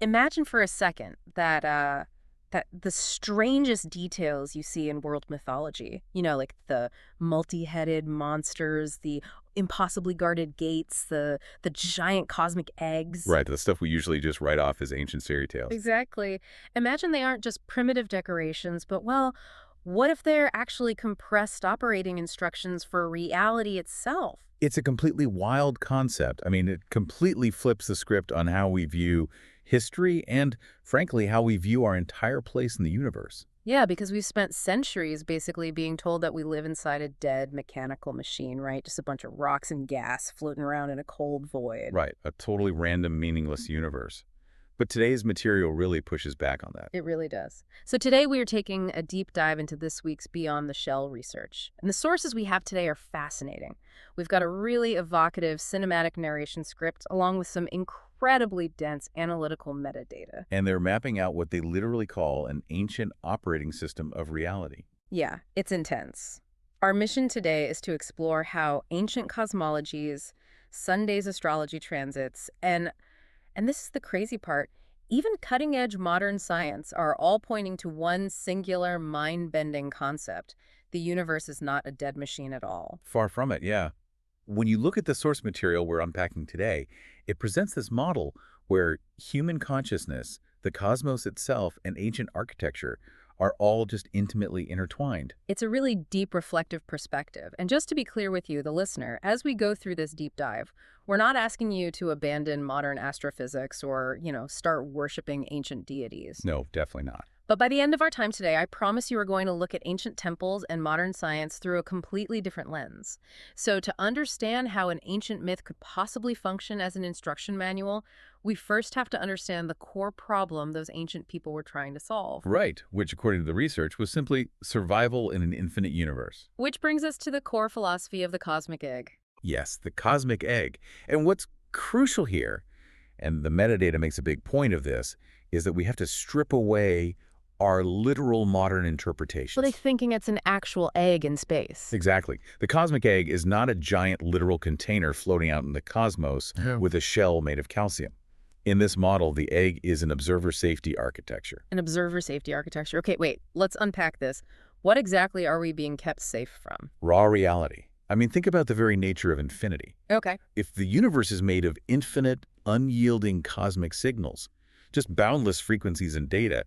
Imagine for a second that the strangest details you see in world mythology, like the multi-headed monsters, the impossibly guarded gates, the giant cosmic eggs. Right, the stuff we usually just write off as ancient fairy tales. Exactly. Imagine they aren't just primitive decorations, but well, what if they're actually compressed operating instructions for reality itself? It's a completely wild concept. I mean, it completely flips the script on how we view history and, frankly, how we view our entire place in the universe. Yeah, because we've spent centuries basically being told that we live inside a dead mechanical machine, right? Just a bunch of rocks and gas floating around in a cold void. Right, a totally random, meaningless universe. But today's material really pushes back on that. It really does. So today we are taking a deep dive into this week's Beyond the Shell research. And the sources we have today are fascinating. We've got a really evocative cinematic narration script along with some incredibly dense analytical metadata. And they're mapping out what they literally call an ancient operating system of reality. Yeah, it's intense. Our mission today is to explore how ancient cosmologies, Sunday's astrology transits, and this is the crazy part, even cutting-edge modern science are all pointing to one singular mind-bending concept. The universe is not a dead machine at all. Far from it, yeah. When you look at the source material we're unpacking today, it presents this model where human consciousness, the cosmos itself, and ancient architecture are all just intimately intertwined. It's a really deep reflective perspective. And just to be clear with you, the listener, as we go through this deep dive, we're not asking you to abandon modern astrophysics or, start worshiping ancient deities. No, definitely not. But by the end of our time today, I promise you we're going to look at ancient temples and modern science through a completely different lens. So to understand how an ancient myth could possibly function as an instruction manual, we first have to understand the core problem those ancient people were trying to solve. Right, which according to the research was simply survival in an infinite universe. Which brings us to the core philosophy of the cosmic egg. Yes, the cosmic egg. And what's crucial here, and the metadata makes a big point of this, is that we have to strip away our literal modern interpretations. Well, they're thinking it's an actual egg in space. Exactly. The cosmic egg is not a giant literal container floating out in the cosmos with a shell made of calcium. In this model, the egg is an observer safety architecture. An observer safety architecture. Okay, wait, let's unpack this. What exactly are we being kept safe from? Raw reality. I mean, think about the very nature of infinity. Okay. If the universe is made of infinite, unyielding cosmic signals, just boundless frequencies and data,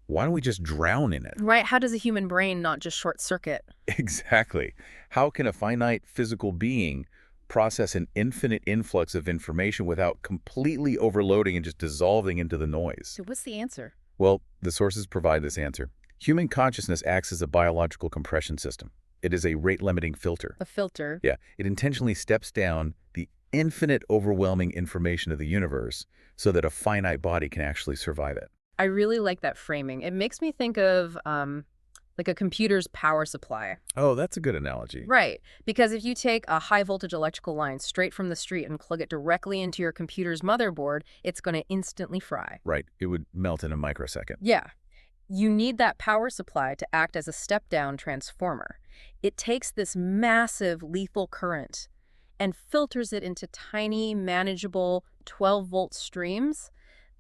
why don't we just drown in it? Right, how does a human brain not just short circuit? Exactly. How can a finite physical being process an infinite influx of information without completely overloading and just dissolving into the noise? So what's the answer? Well, the sources provide this answer. Human consciousness acts as a biological compression system. It is a rate-limiting filter. A filter? Yeah, it intentionally steps down the infinite overwhelming information of the universe so that a finite body can actually survive it. I really like that framing. It makes me think of like a computer's power supply. Oh, that's a good analogy. Right, because if you take a high voltage electrical line straight from the street and plug it directly into your computer's motherboard, it's going to instantly fry. Right, it would melt in a microsecond. Yeah. You need that power supply to act as a step-down transformer. It takes this massive lethal current and filters it into tiny, manageable 12-volt streams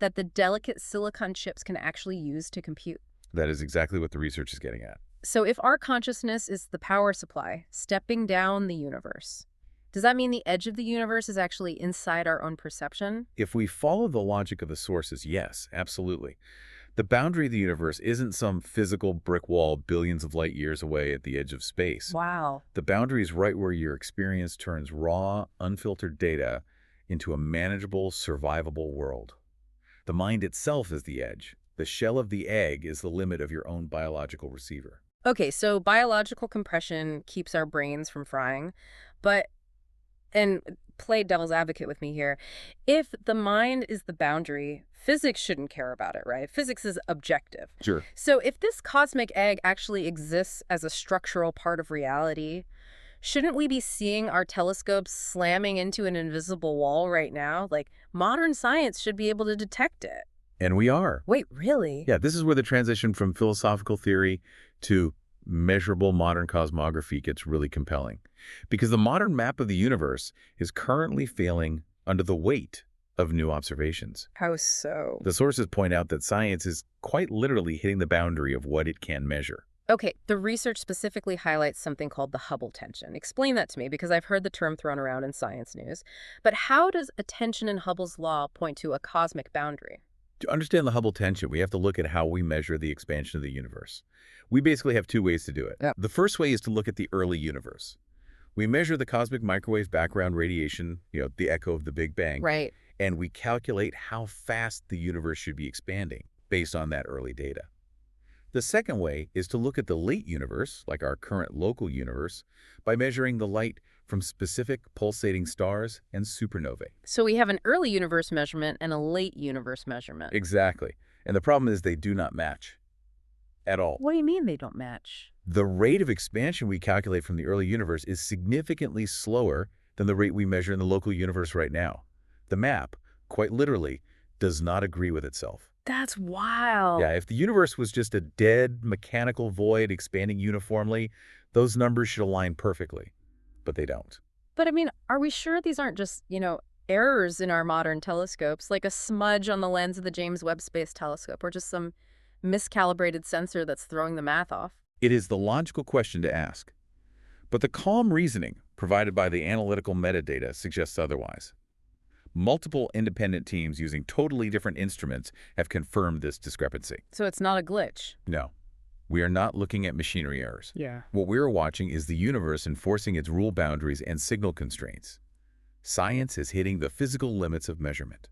that the delicate silicon chips can actually use to compute. That is exactly what the research is getting at. So if our consciousness is the power supply, stepping down the universe, does that mean the edge of the universe is actually inside our own perception? If we follow the logic of the sources, yes, absolutely. The boundary of the universe isn't some physical brick wall billions of light years away at the edge of space. Wow. The boundary is right where your experience turns raw, unfiltered data into a manageable, survivable world. The mind itself is the edge. The shell of the egg is the limit of your own biological receiver. Okay, so biological compression keeps our brains from frying, and play devil's advocate with me here, if the mind is the boundary, physics shouldn't care about it, right? Physics is objective. Sure. So if this cosmic egg actually exists as a structural part of reality, shouldn't we be seeing our telescopes slamming into an invisible wall right now? Like, modern science should be able to detect it. And we are. Wait, really? Yeah, this is where the transition from philosophical theory to measurable modern cosmography gets really compelling. Because the modern map of the universe is currently failing under the weight of new observations. How so? The sources point out that science is quite literally hitting the boundary of what it can measure. Okay, the research specifically highlights something called the Hubble tension. Explain that to me because I've heard the term thrown around in science news. But how does a tension in Hubble's law point to a cosmic boundary? To understand the Hubble tension, we have to look at how we measure the expansion of the universe. We basically have two ways to do it. Yep. The first way is to look at the early universe. We measure the cosmic microwave background radiation, the echo of the Big Bang, Right. and we calculate how fast the universe should be expanding based on that early data. The second way is to look at the late universe, like our current local universe, by measuring the light from specific pulsating stars and supernovae. So we have an early universe measurement and a late universe measurement. Exactly. And the problem is they do not match at all. What do you mean they don't match? The rate of expansion we calculate from the early universe is significantly slower than the rate we measure in the local universe right now. The map, quite literally, does not agree with itself. That's wild. Yeah, if the universe was just a dead, mechanical void expanding uniformly, those numbers should align perfectly. But they don't. But I mean, are we sure these aren't just, errors in our modern telescopes, like a smudge on the lens of the James Webb Space Telescope, or just some miscalibrated sensor that's throwing the math off? It is the logical question to ask. But the calm reasoning provided by the analytical metadata suggests otherwise. Multiple independent teams using totally different instruments have confirmed this discrepancy. So it's not a glitch. No, we are not looking at machinery errors. Yeah. What we are watching is the universe enforcing its rule boundaries and signal constraints. Science is hitting the physical limits of measurement.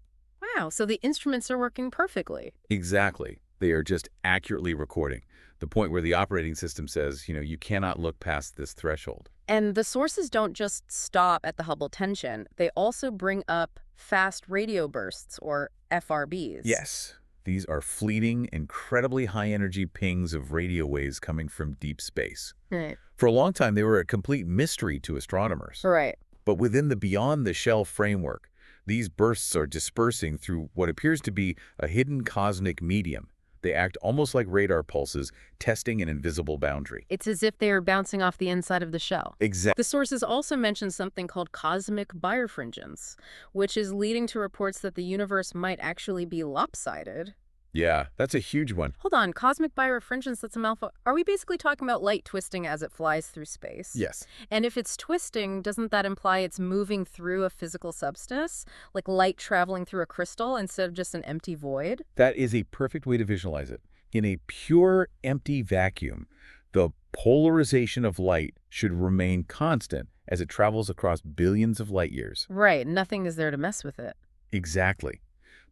Wow, so the instruments are working perfectly. Exactly. They are just accurately recording, the point where the operating system says, you cannot look past this threshold. And the sources don't just stop at the Hubble tension. They also bring up fast radio bursts, or FRBs. Yes. These are fleeting, incredibly high-energy pings of radio waves coming from deep space. Right. For a long time, they were a complete mystery to astronomers. Right. But within the beyond-the-shell framework, these bursts are dispersing through what appears to be a hidden cosmic medium. They act almost like radar pulses, testing an invisible boundary. It's as if they are bouncing off the inside of the shell. Exactly. The sources also mention something called cosmic birefringence, which is leading to reports that the universe might actually be lopsided. Yeah, that's a huge one. Hold on, cosmic birefringence, that's a mouthful. Are we basically talking about light twisting as it flies through space? Yes. And if it's twisting, doesn't that imply it's moving through a physical substance, like light traveling through a crystal instead of just an empty void? That is a perfect way to visualize it. In a pure, empty vacuum, the polarization of light should remain constant as it travels across billions of light years. Right, nothing is there to mess with it. Exactly.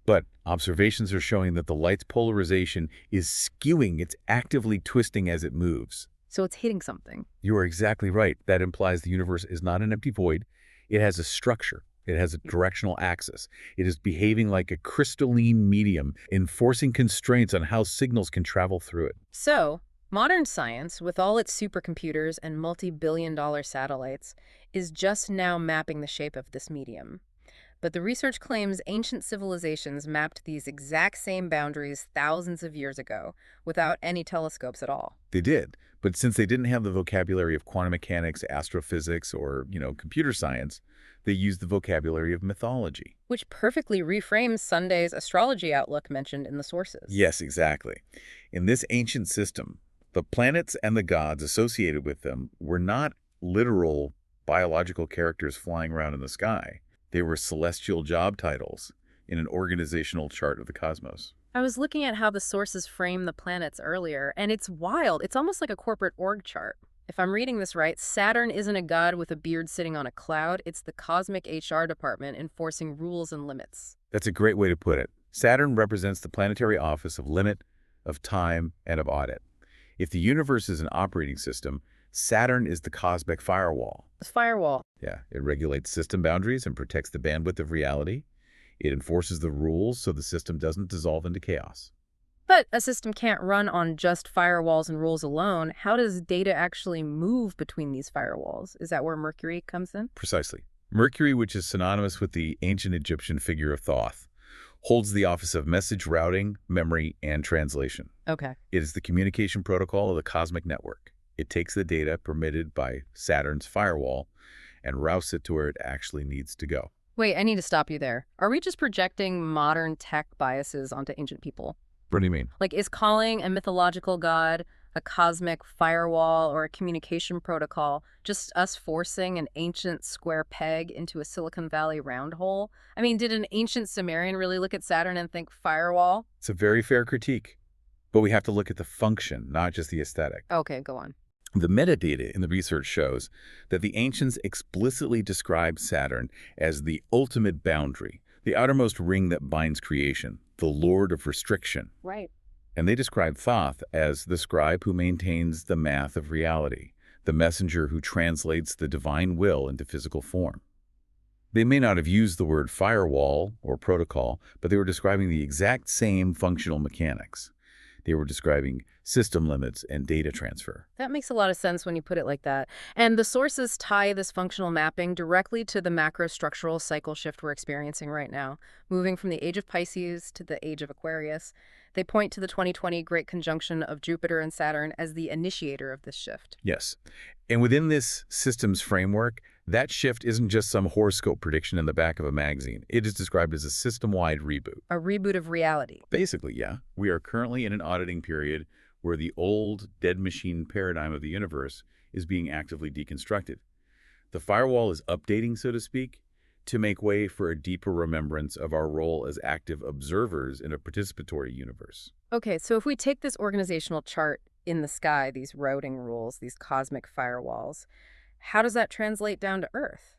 But observations are showing that the light's polarization is skewing. It's actively twisting as it moves. So it's hitting something. You are exactly right. That implies the universe is not an empty void. It has a structure. It has a directional axis. It is behaving like a crystalline medium, enforcing constraints on how signals can travel through it. So, modern science, with all its supercomputers and multi-billion-dollar satellites, is just now mapping the shape of this medium. But the research claims ancient civilizations mapped these exact same boundaries thousands of years ago, without any telescopes at all. They did, but since they didn't have the vocabulary of quantum mechanics, astrophysics, or, computer science, they used the vocabulary of mythology. Which perfectly reframes Sunday's astrology outlook mentioned in the sources. Yes, exactly. In this ancient system, the planets and the gods associated with them were not literal biological characters flying around in the sky. They were celestial job titles in an organizational chart of the cosmos. I was looking at how the sources frame the planets earlier, and it's wild. It's almost like a corporate org chart. If I'm reading this right, Saturn isn't a god with a beard sitting on a cloud. It's the cosmic HR department enforcing rules and limits. That's a great way to put it. Saturn represents the planetary office of limit, of time, and of audit. If the universe is an operating system, Saturn is the cosmic firewall. The firewall. Yeah, it regulates system boundaries and protects the bandwidth of reality. It enforces the rules so the system doesn't dissolve into chaos. But a system can't run on just firewalls and rules alone. How does data actually move between these firewalls? Is that where Mercury comes in? Precisely. Mercury, which is synonymous with the ancient Egyptian figure of Thoth, holds the office of message routing, memory, and translation. Okay. It is the communication protocol of the cosmic network. It takes the data permitted by Saturn's firewall and routes it to where it actually needs to go. Wait, I need to stop you there. Are we just projecting modern tech biases onto ancient people? What do you mean? Like, is calling a mythological god a cosmic firewall or a communication protocol just us forcing an ancient square peg into a Silicon Valley round hole? I mean, did an ancient Sumerian really look at Saturn and think firewall? It's a very fair critique, but we have to look at the function, not just the aesthetic. Okay, go on. The metadata in the research shows that the ancients explicitly described Saturn as the ultimate boundary, the outermost ring that binds creation, the lord of restriction. Right. And they describe Thoth as the scribe who maintains the math of reality, the messenger who translates the divine will into physical form. They may not have used the word firewall or protocol, but they were describing the exact same functional mechanics. They were describing system limits and data transfer. That makes a lot of sense when you put it like that. And the sources tie this functional mapping directly to the macrostructural cycle shift we're experiencing right now, moving from the age of Pisces to the age of Aquarius. They point to the 2020 Great Conjunction of Jupiter and Saturn as the initiator of this shift. Yes. And within this systems framework, that shift isn't just some horoscope prediction in the back of a magazine. It is described as a system-wide reboot. A reboot of reality. Basically, yeah. We are currently in an auditing period where the old dead machine paradigm of the universe is being actively deconstructed. The firewall is updating, so to speak, to make way for a deeper remembrance of our role as active observers in a participatory universe. Okay, so if we take this organizational chart in the sky, these routing rules, these cosmic firewalls, how does that translate down to Earth?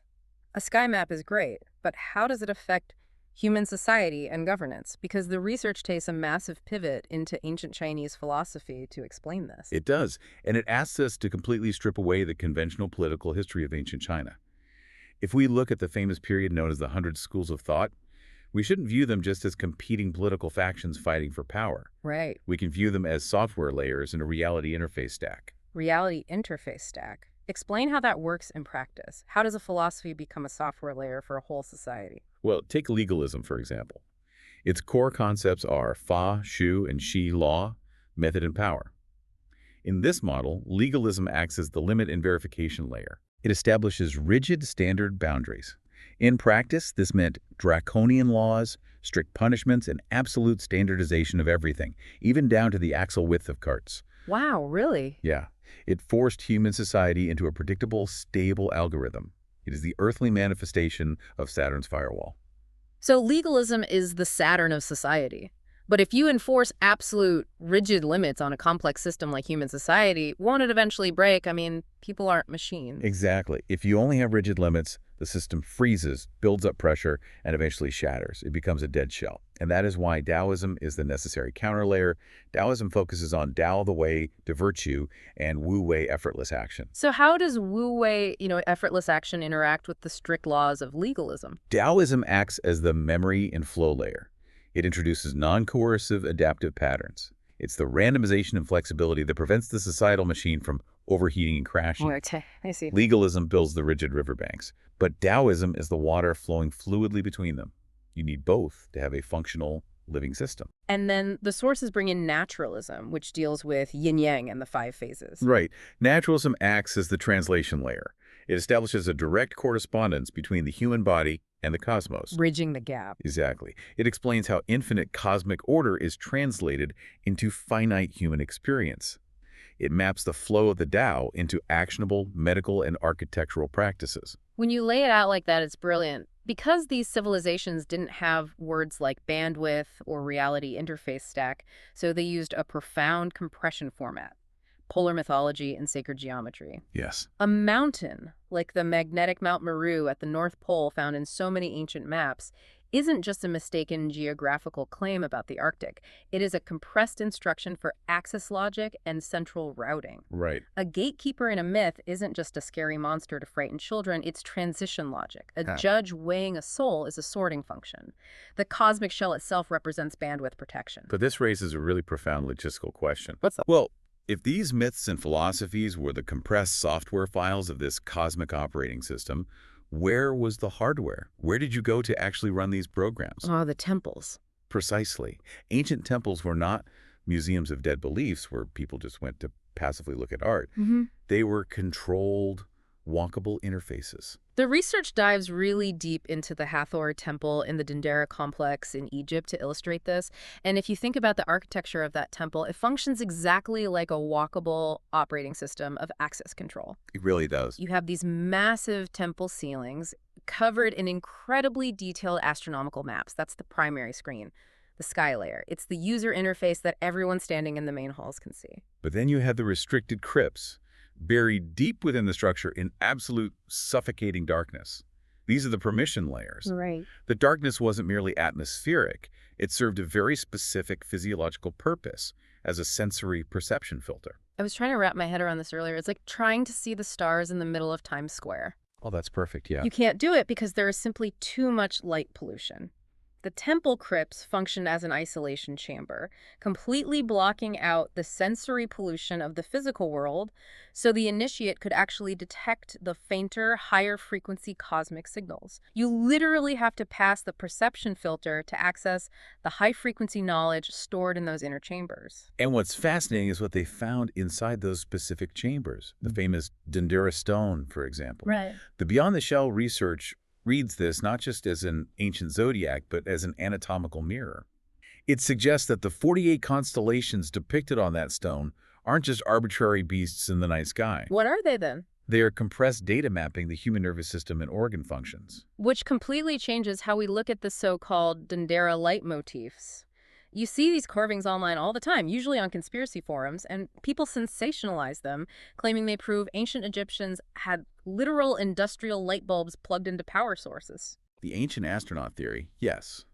A sky map is great, but how does it affect human society and governance? Because the research takes a massive pivot into ancient Chinese philosophy to explain this. It does, and it asks us to completely strip away the conventional political history of ancient China. If we look at the famous period known as the 100 Schools of Thought, we shouldn't view them just as competing political factions fighting for power. Right. We can view them as software layers in a reality interface stack. Reality interface stack. Explain how that works in practice. How does a philosophy become a software layer for a whole society? Well, take legalism, for example. Its core concepts are fa, shu, and shi law, method, and power. In this model, legalism acts as the limit and verification layer. It establishes rigid standard boundaries. In practice, this meant draconian laws, strict punishments, and absolute standardization of everything, even down to the axle width of carts. Wow, really? Yeah, it forced human society into a predictable, stable algorithm. It is the earthly manifestation of Saturn's firewall. So legalism is the Saturn of society. But if you enforce absolute, rigid limits on a complex system like human society, won't it eventually break? I mean, people aren't machines. Exactly. If you only have rigid limits, the system freezes, builds up pressure, and eventually shatters. It becomes a dead shell. And that is why Taoism is the necessary counterlayer. Taoism focuses on Tao the way to virtue and Wu Wei effortless action. So how does Wu Wei, effortless action interact with the strict laws of legalism? Taoism acts as the memory and flow layer. It introduces non-coercive adaptive patterns. It's the randomization and flexibility that prevents the societal machine from overheating and crashing. Okay, I see. Legalism builds the rigid riverbanks, but Taoism is the water flowing fluidly between them. You need both to have a functional living system. And then the sources bring in naturalism, which deals with yin-yang and the 5 phases. Right. Naturalism acts as the translation layer. It establishes a direct correspondence between the human body and the cosmos. Bridging the gap. Exactly. It explains how infinite cosmic order is translated into finite human experience. It maps the flow of the Tao into actionable medical and architectural practices. When you lay it out like that, it's brilliant. Because these civilizations didn't have words like bandwidth or reality interface stack, so they used a profound compression format, polar mythology and sacred geometry. Yes. A mountain, like the magnetic Mount Meru at the North Pole found in so many ancient maps, isn't just a mistaken geographical claim about the Arctic. It is a compressed instruction for axis logic and central routing. Right. A gatekeeper in a myth isn't just a scary monster to frighten children, it's transition logic. A judge weighing a soul is a sorting function. The cosmic shell itself represents bandwidth protection. But this raises a really profound logistical question. What's that? Well, if these myths and philosophies were the compressed software files of this cosmic operating system, where was the hardware? Where did you go to actually run these programs? Oh, the temples. Precisely. Ancient temples were not museums of dead beliefs where people just went to passively look at art. They were controlled, walkable interfaces. The research dives really deep into the Hathor temple in the Dendera complex in Egypt to illustrate this. And if you think about the architecture of that temple, it functions exactly like a walkable operating system of access control. It really does. You have these massive temple ceilings covered in incredibly detailed astronomical maps. That's the primary screen, the sky layer. It's the user interface that everyone standing in the main halls can see. But then you have the restricted crypts, buried deep within the structure in absolute suffocating darkness. These are the permission layers. Right. The darkness wasn't merely atmospheric. It served a very specific physiological purpose as a sensory perception filter. I was trying to wrap my head around this earlier. It's like trying to see the stars in the middle of Times Square. Oh, that's perfect, yeah. You can't do it because there is simply too much light pollution. The temple crypts functioned as an isolation chamber, completely blocking out the sensory pollution of the physical world so the initiate could actually detect the fainter, higher frequency cosmic signals. You literally have to pass the perception filter to access the high frequency knowledge stored in those inner chambers. And what's fascinating is what they found inside those specific chambers, the famous Dendera stone, for example. Right. The Beyond the Shell research reads this not just as an ancient zodiac, but as an anatomical mirror. It suggests that the 48 constellations depicted on that stone aren't just arbitrary beasts in the night sky. What are they then? They are compressed data mapping the human nervous system and organ functions. Which completely changes how we look at the so-called Dendera leitmotifs. You see these carvings online all the time, usually on conspiracy forums, and people sensationalize them, claiming they prove ancient Egyptians had literal industrial light bulbs plugged into power sources. The ancient astronaut theory, yes.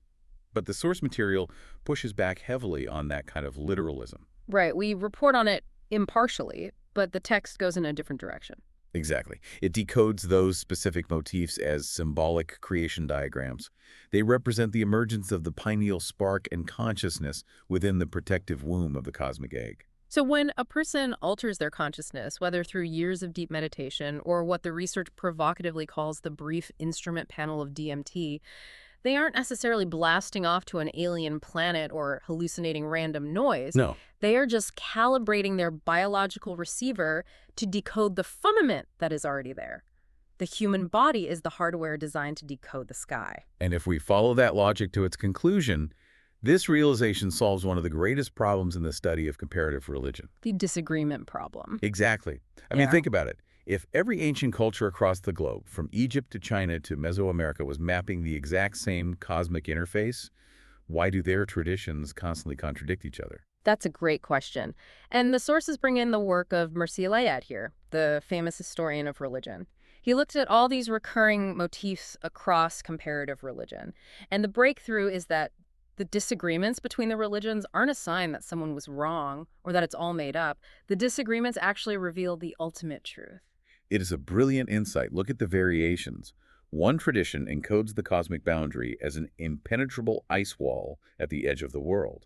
But the source material pushes back heavily on that kind of literalism. Right, we report on it impartially, but the text goes in a different direction. Exactly. It decodes those specific motifs as symbolic creation diagrams. They represent the emergence of the pineal spark and consciousness within the protective womb of the cosmic egg. So when a person alters their consciousness, whether through years of deep meditation or what the research provocatively calls the brief instrument panel of DMT, they aren't necessarily blasting off to an alien planet or hallucinating random noise. No. They are just calibrating their biological receiver to decode the fundament that is already there. The human body is the hardware designed to decode the sky. And if we follow that logic to its conclusion, this realization solves one of the greatest problems in the study of comparative religion. The disagreement problem. Exactly. I mean, think about it. If every ancient culture across the globe, from Egypt to China to Mesoamerica, was mapping the exact same cosmic interface, why do their traditions constantly contradict each other? That's a great question. And the sources bring in the work of Mircea Eliade here, the famous historian of religion. He looked at all these recurring motifs across comparative religion. And the breakthrough is that the disagreements between the religions aren't a sign that someone was wrong or that it's all made up. The disagreements actually reveal the ultimate truth. It is a brilliant insight. Look at the variations. One tradition encodes the cosmic boundary as an impenetrable ice wall at the edge of the world.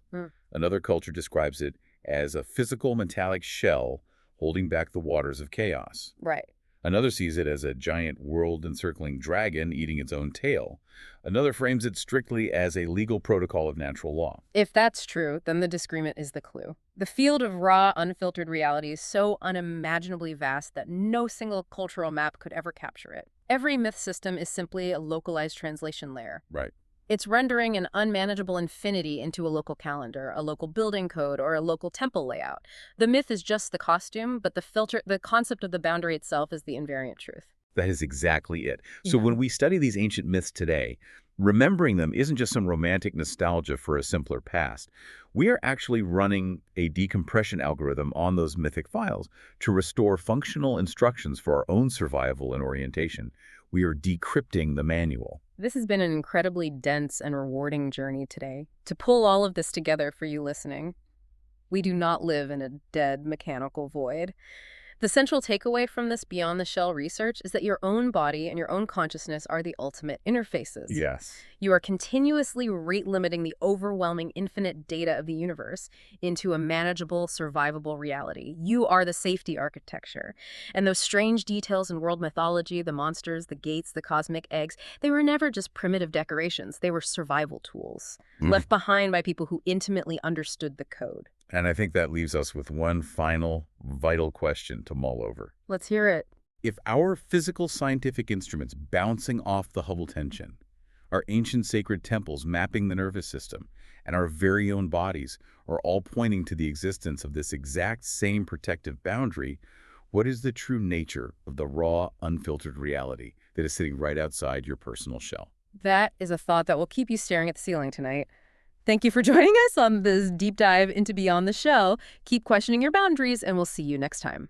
Another culture describes it as a physical metallic shell holding back the waters of chaos. Right. Another sees it as a giant world-encircling dragon eating its own tail. Another frames it strictly as a legal protocol of natural law. If that's true, then the disagreement is the clue. The field of raw, unfiltered reality is so unimaginably vast that no single cultural map could ever capture it. Every myth system is simply a localized translation layer. Right. It's rendering an unmanageable infinity into a local calendar, a local building code, or a local temple layout. The myth is just the costume, but the concept of the boundary itself is the invariant truth. That is exactly it. So when we study these ancient myths today, remembering them isn't just some romantic nostalgia for a simpler past. We are actually running a decompression algorithm on those mythic files to restore functional instructions for our own survival and orientation. We are decrypting the manual. This has been an incredibly dense and rewarding journey today. To pull all of this together for you listening, we do not live in a dead mechanical void. The central takeaway from this Beyond the Shell research is that your own body and your own consciousness are the ultimate interfaces. Yes. You are continuously rate-limiting the overwhelming infinite data of the universe into a manageable, survivable reality. You are the safety architecture. And those strange details in world mythology, the monsters, the gates, the cosmic eggs, they were never just primitive decorations. They were survival tools, left behind by people who intimately understood the code. And I think that leaves us with one final vital question to mull over. Let's hear it. If our physical scientific instruments bouncing off the Hubble tension, our ancient sacred temples mapping the nervous system, and our very own bodies are all pointing to the existence of this exact same protective boundary, what is the true nature of the raw, unfiltered reality that is sitting right outside your personal shell? That is a thought that will keep you staring at the ceiling tonight. Thank you for joining us on this deep dive into Beyond the Shell. Keep questioning your boundaries, and we'll see you next time.